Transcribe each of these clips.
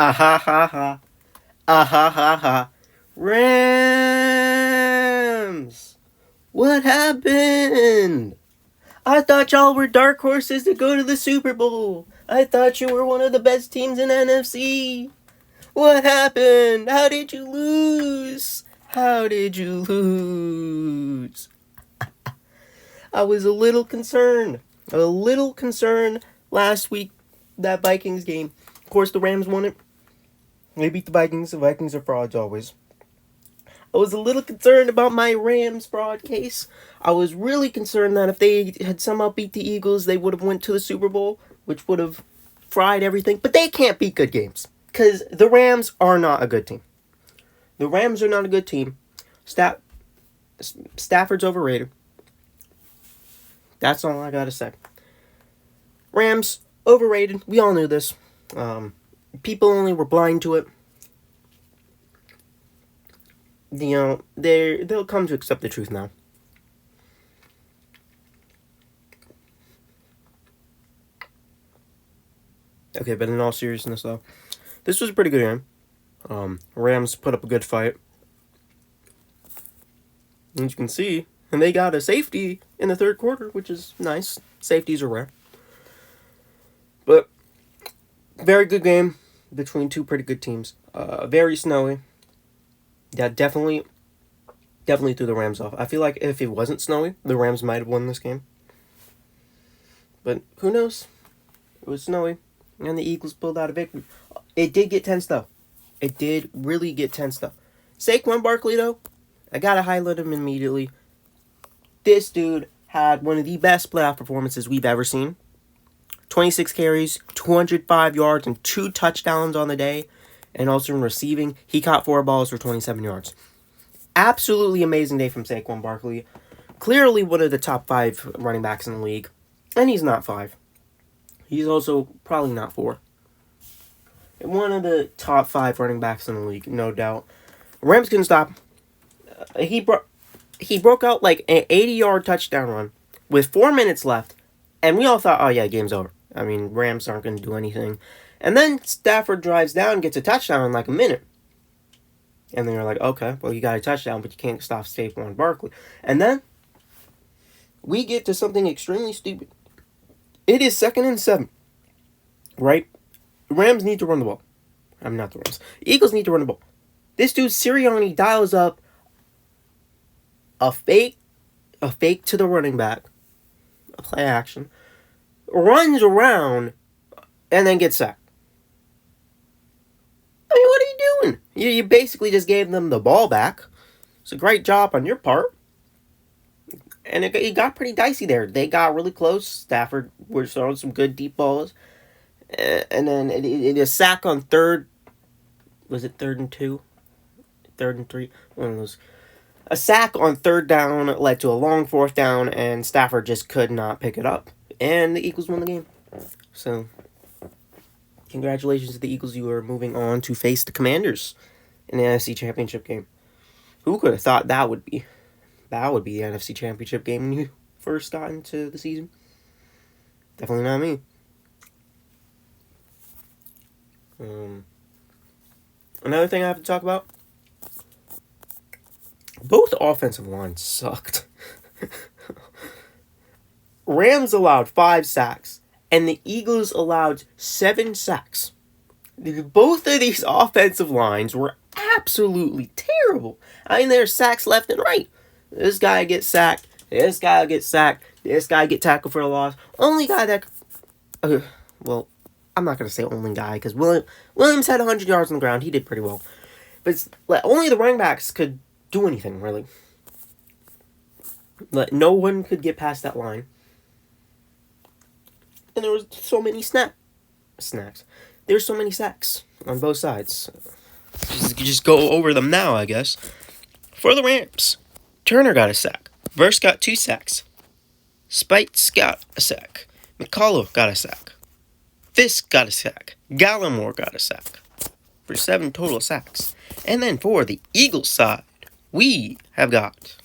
Ah ha ha ha. Ah ha ha ha. Rams! What happened? I thought y'all were dark horses to go to the Super Bowl. I thought you were one of the best teams in NFC. What happened? How did you lose? How did you lose? I was a little concerned. Last week, that Vikings game. Of course, the Rams won it. They beat the Vikings. The Vikings are frauds always. I was a little concerned about my Rams fraud case. I was really concerned that if they had somehow beat the Eagles, they would have went to the Super Bowl, which would have fried everything. But they can't beat good games, because the Rams are not a good team. The Rams are not a good team. Stafford's overrated. That's all I gotta say. Rams, overrated. We all knew this. People only were blind to it. They'll come to accept the truth now. Okay, but in all seriousness, though, this was a pretty good game. Rams put up a good fight. As you can see, and they got a safety in the third quarter, which is nice. Safeties are rare. But, very good game between two pretty good teams. Very snowy. Yeah, definitely threw the Rams off. I feel like if it wasn't snowy, the Rams might have won this game. But who knows? It was snowy, and the Eagles pulled out a victory. It did get tense, though. It did really get tense, though. Saquon Barkley, though, I gotta highlight him immediately. This dude had one of the best playoff performances we've ever seen. 26 carries, 205 yards, and 2 touchdowns on the day. And also in receiving, he caught 4 balls for 27 yards. Absolutely amazing day from Saquon Barkley. Clearly one of the top 5 running backs in the league. And he's not 5. He's also probably not 4. One of the top 5 running backs in the league, no doubt. Rams couldn't stop. He broke out like an 80-yard touchdown run with 4 minutes left. And we all thought, oh yeah, game's over. I mean, Rams aren't going to do anything. And then Stafford drives down and gets a touchdown in like a minute. And then you're like, okay, well, you got a touchdown, but you can't stop Saquon Barkley. And then we get to something extremely stupid. It is 2nd and 7, right? The Rams need to run the ball. I'm not the Rams. The Eagles need to run the ball. This dude, Sirianni, dials up a fake to the running back, a play action, runs around, and then gets sacked. I mean, what are you doing? You basically just gave them the ball back. It's a great job on your part. And it got pretty dicey there. They got really close. Stafford was throwing some good deep balls. And then it a sack on third. Was it 3rd and 2? 3rd and 3? One of those. A sack on 3rd down led to a long 4th down, and Stafford just could not pick it up. And the Eagles won the game. So, congratulations to the Eagles. You are moving on to face the Commanders in the NFC Championship game. Who could have thought that would be the NFC Championship game when you first got into the season? Definitely not me. Another thing I have to talk about. Both offensive lines sucked. Rams allowed 5 sacks, and the Eagles allowed 7 sacks. Both of these offensive lines were absolutely terrible. I mean, there's sacks left and right. This guy gets sacked. This guy gets sacked. This guy get tackled for a loss. Only guy that... well, I'm not going to say only guy, because Williams had 100 yards on the ground. He did pretty well. But only the running backs could do anything, really. No one could get past that line. And there was so many snacks. There's so many sacks on both sides. Just go over them now, I guess. For the Rams, Turner got a sack. Verse got 2 sacks. Spites got a sack. McCullough got a sack. Fisk got a sack. Gallimore got a sack. For 7 total sacks. And then for the Eagles side, we have got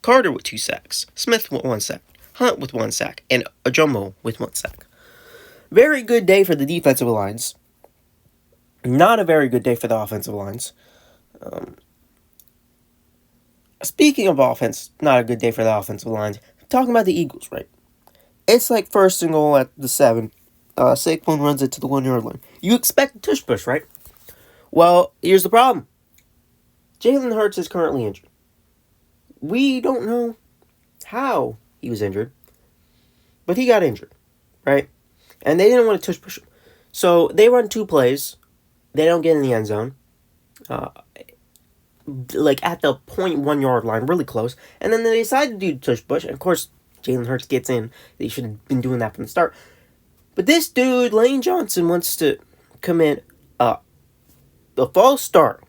Carter with 2 sacks. Smith with 1 sack. Hunt with 1 sack. And Ajomo with 1 sack. Very good day for the defensive lines. Not a very good day for the offensive lines. Speaking of offense, not a good day for the offensive lines. Talking about the Eagles, right? It's like first and goal at the 7. Saquon runs it to the 1-yard line. You expect a tush push, right? Well, here's the problem. Jalen Hurts is currently injured. We don't know how he was injured, but he got injured, right? And they didn't want to tush push him. So they run 2 plays. They don't get in the end zone. Like at the 0.1 yard line, really close. And then they decide to do tush push. And of course, Jalen Hurts gets in. They should have been doing that from the start. But this dude, Lane Johnson, wants to commit a false start.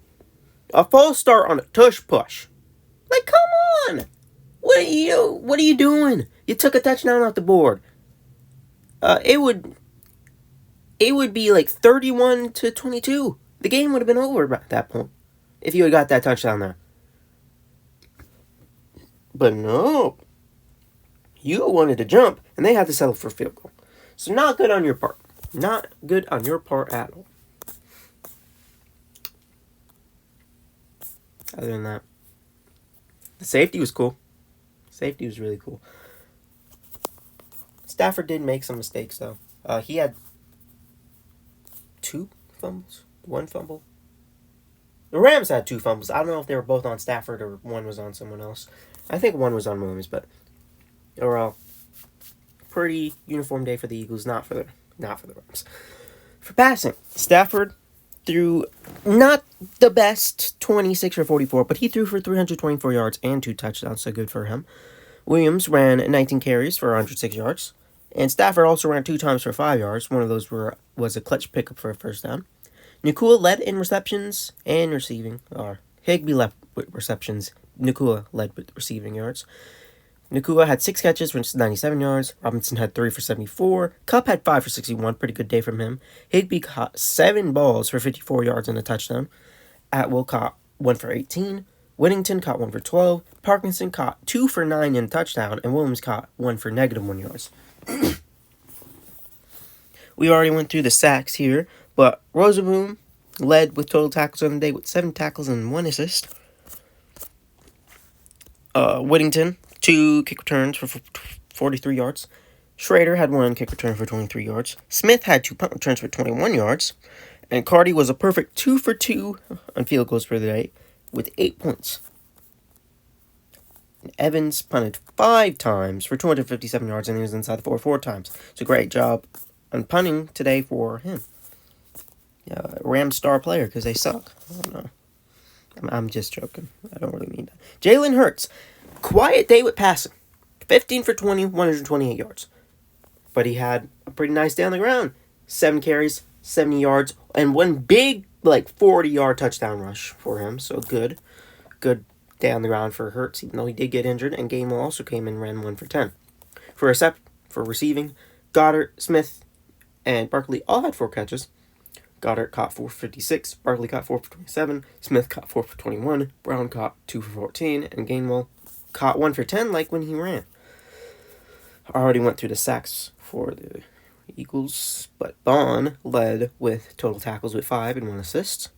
A false start on a tush push. Like, come on! What are you doing? You took a touchdown off the board. It would be like 31-22. The game would have been over at that point if you had got that touchdown there. But no. You wanted to jump, and they had to settle for a field goal. So not good on your part. Not good on your part at all. Other than that, the safety was cool. Safety was really cool. Stafford did make some mistakes, though. He had 2 fumbles, 1 fumble. The Rams had 2 fumbles. I don't know if they were both on Stafford or one was on someone else. I think one was on Williams, but overall, pretty uniform day for the Eagles, not for the Rams. For passing, Stafford threw not the best 26 or 44, but he threw for 324 yards and 2 touchdowns, so good for him. Williams ran 19 carries for 106 yards, and Stafford also ran 2 times for 5 yards. One of those was a clutch pickup for a first down. Nakua led in receptions and receiving. Higbee led with receptions. Nakua led with receiving yards. Nakua had 6 catches for 97 yards. Robinson had 3 for 74. Kupp had 5 for 61. Pretty good day from him. Higbee caught 7 balls for 54 yards and a touchdown. Atwell caught 1 for 18. Whittington caught 1 for 12. Parkinson caught 2 for 9 and a touchdown. And Williams caught 1 for -1 yards. We already went through the sacks here, but Rosenboom led with total tackles on the day with 7 tackles and 1 assist. Whittington, 2 kick returns for 43 yards. Schrader had 1 kick return for 23 yards. Smith had 2 punt returns for 21 yards. And Cardi was a perfect 2 for 2 on field goals for the day with 8 points. And Evans punted 5 times for 257 yards, and he was inside the 4 times. It's a great job on punting today for him. Rams star player because they suck. I don't know. I'm just joking. I don't really mean that. Jalen Hurts, quiet day with passing. 15 for 20, 128 yards. But he had a pretty nice day on the ground. 7 carries, 70 yards, and 1 big, 40-yard touchdown rush for him. So good. Good day on the ground for Hurts, even though he did get injured. And Gainwell also came and ran 1 for 10. For receiving, Goddard, Smith, and Barkley all had 4 catches. Goddard caught 4 for 56, Barkley caught 4 for 27, Smith caught 4 for 21, Brown caught 2 for 14, and Gainwell caught 1 for 10 like when he ran. I already went through the sacks for the Eagles, but Bond led with total tackles with 5 and 1 assist.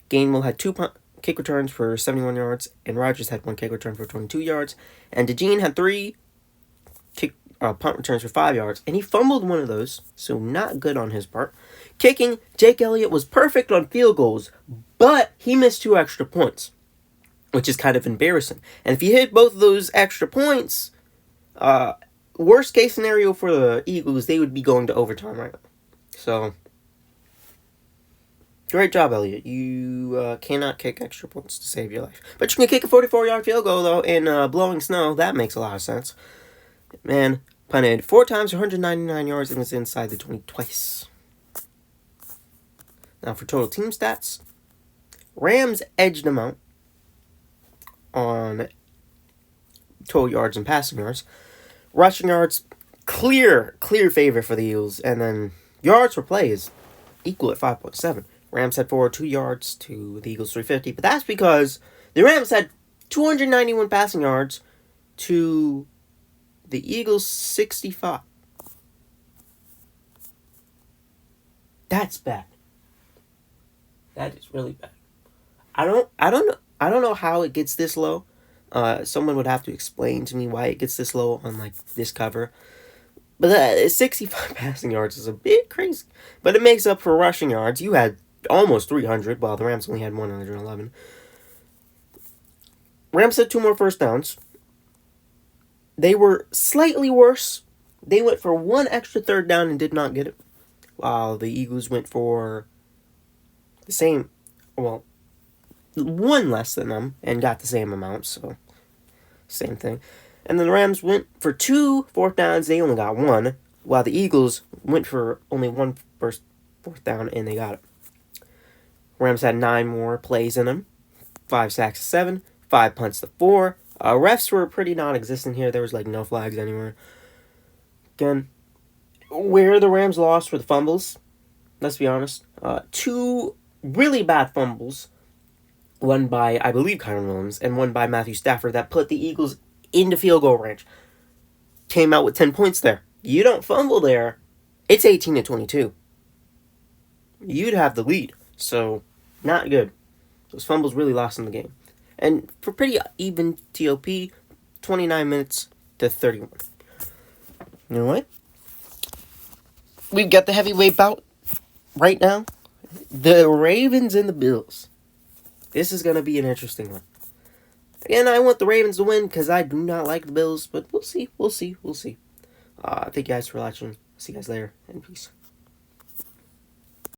Gainwell had 2 kick returns for 71 yards, and Rodgers had 1 kick return for 22 yards, and DeJean had 3 punt returns for 5 yards, and he fumbled 1 of those, so not good on his part. Kicking, Jake Elliott was perfect on field goals, but he missed 2 extra points, which is kind of embarrassing. And if you hit both of those extra points, worst case scenario for the Eagles, they would be going to overtime right now. So, great job, Elliott. You cannot kick extra points to save your life. But you can kick a 44-yard field goal, though, in blowing snow. That makes a lot of sense. Man punted 4 times for 199 yards and was inside the 20 twice. Now for total team stats, Rams edged them out on total yards and passing yards. Rushing yards, clear favor for the Eagles. And then yards per play is equal at 5.7. Rams had 402 yards to the Eagles 350. But that's because the Rams had 291 passing yards to the Eagles 65. That's bad. That is really bad. I don't know how it gets this low. Someone would have to explain to me why it gets this low on like this cover. But 65 passing yards is a bit crazy. But it makes up for rushing yards. You had almost 300, while the Rams only had 111. Rams had 2 more first downs. They were slightly worse. They went for 1 extra third down and did not get it. While the Eagles went for the same, well, 1 less than them and got the same amount, so same thing. And then the Rams went for 2 fourth downs, they only got 1, while the Eagles went for only 1 first fourth down and they got it. Rams had 9 more plays in them, 5 sacks to 7, 5 punts to 4. Refs were pretty non-existent here. There was like no flags anywhere. Again, where the Rams lost were the fumbles. Let's be honest. 2 really bad fumbles. One by, I believe, Kyron Williams, and one by Matthew Stafford that put the Eagles into field goal range. Came out with 10 points there. You don't fumble there, it's 18-22. You'd have the lead. So, not good. Those fumbles really lost in the game. And for pretty even TOP, 29 minutes to 31. You know what? We've got the heavyweight bout right now. The Ravens and the Bills. This is going to be an interesting one. Again, I want the Ravens to win because I do not like the Bills, but we'll see. Thank you guys for watching. See you guys later, and peace.